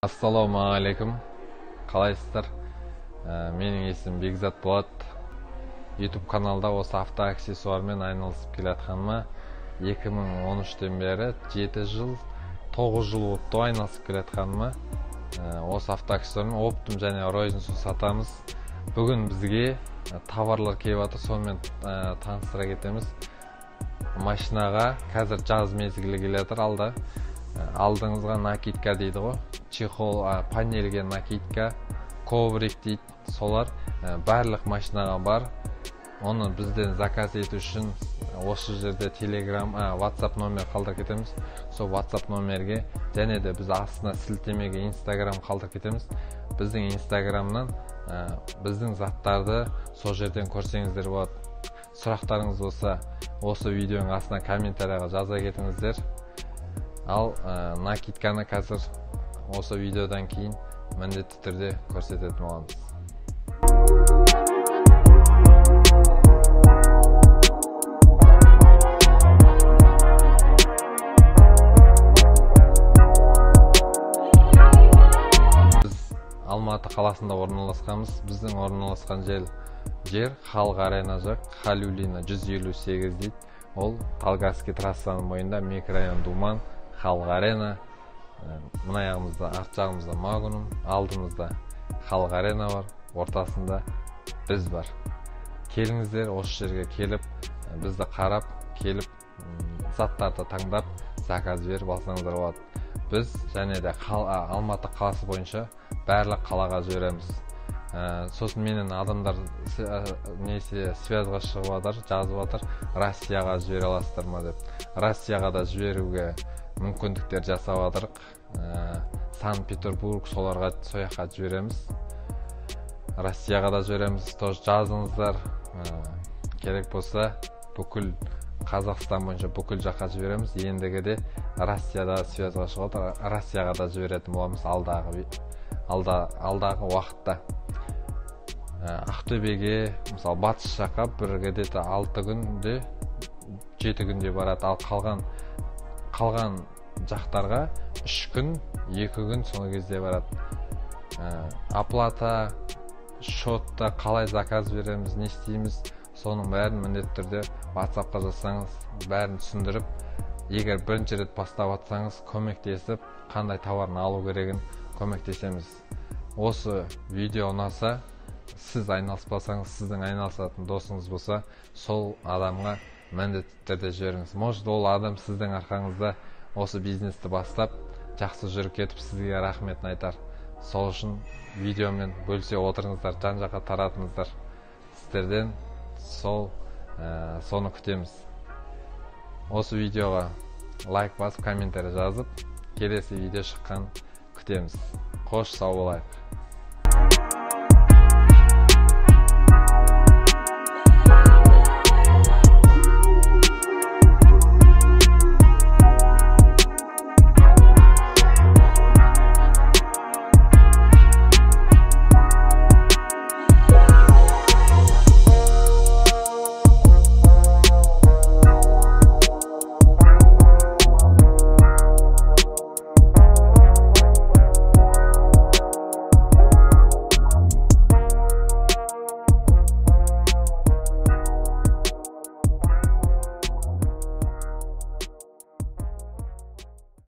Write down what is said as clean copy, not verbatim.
Ассалаумағалейкум, қалайсыздар? Менің есімім Бекзат болады. YouTube каналда осы автоаксессуармен айналысып келе жатқаныма 2013-тен бері 7 жыл, 9 жыл болыпты айналысып келе жатқаныма. Осы автоаксессуармен оптом және розницу сатамыз. Бүгін бізге товарлар келіп жатыр, сонымен таныстыра кетеміз. Машинаға қазір жаз мезгілі келе жатыр. Алдыңызға накидка дейді ғой, чехол, панельге накидка, коврик дейді, солар барлық машинаға бар. Оны бізден заказ ету үшін осы жерде Telegram, WhatsApp номер қалдырып кетеміз. Сол WhatsApp номерге және де біз астына сілтемеге Instagram қалдырып кетеміз. Біздің Instagramнан біздің заттарды сол жерден көрсеңіздер болады. Сұрақтарыңыз болса, осы видеоның астына комментарияға жаза кетіңіздер. Ал накидканы қазір осы видеодан кейін міндетті түрде көрсететін боламыз. Біз Алматы қаласында орналасқанбыз. Біздің орналасқан жер Халық Арена жақ, Халюлина 158 дейді. Ол Талгарский трассаның бойында, микрорайон Думан, Халық Арена. Мына жағымызда, арт жағымызда Магнум, алдымызда Халық Арена бар, ортасында біз бар. Келіңіздер, осы жерге келіп, бізді қарап, келіп, заттарды таңдап, заказ беріп алсаңыздар болады. Біз және де Алматы қаласы бойынша барлық қалаға жібереміз. Сосын менен адамдар связға шығып жатыр, жазып жатыр, Россияға жібере аласыздар ма деп. Россияға да жіберуге мүмкіндіктер жасап жатырық. Санкт-Петербург, соларға сояққа жібереміз. Россияға да жібереміз. Жазыңыздар, керек болса бүкіл Қазақстан бойынша бүкіл жаққа жібереміз. Ендігіде Россияда связға шығып жатыр, Россияға да жіберетін боламыз алдағы уақытта. Ақтөбеге, мысалы батыс жаққа бір где-то 6 күнде, 7 күнде барады. Ал қалған жақтарға 3 күн, 2 күн соңғы кезде барады. Оплата, шотта қалай заказ береміз, не істейміз, соның бәрін міндетті түрде WhatsApp-қа жазсаңыз, бәрін түсіндіріп, егер бірінші рет бастап жатсаңыз, көмектесіп, қандай товарын алу керегін көмектесеміз. Осы видео ұнаса, сіз айналыспасаңыз, сіздің айналысатын досыңыз болса, сол адамға міндетті түрде жіберіңіз. Может, ол адам сіздің арқаңызда осы бизнесті бастап, жақсы жүріп кетіп, сізге рахметін айтар. Сол үшін видеомен бөлісе отырыңыздар, жан-жаққа таратыңыздар. Сіздерден соны күтеміз. Осы видеоға лайк басып, комментарий жазып, келесі видео шыққан күтеміз. Қош, сау болайық.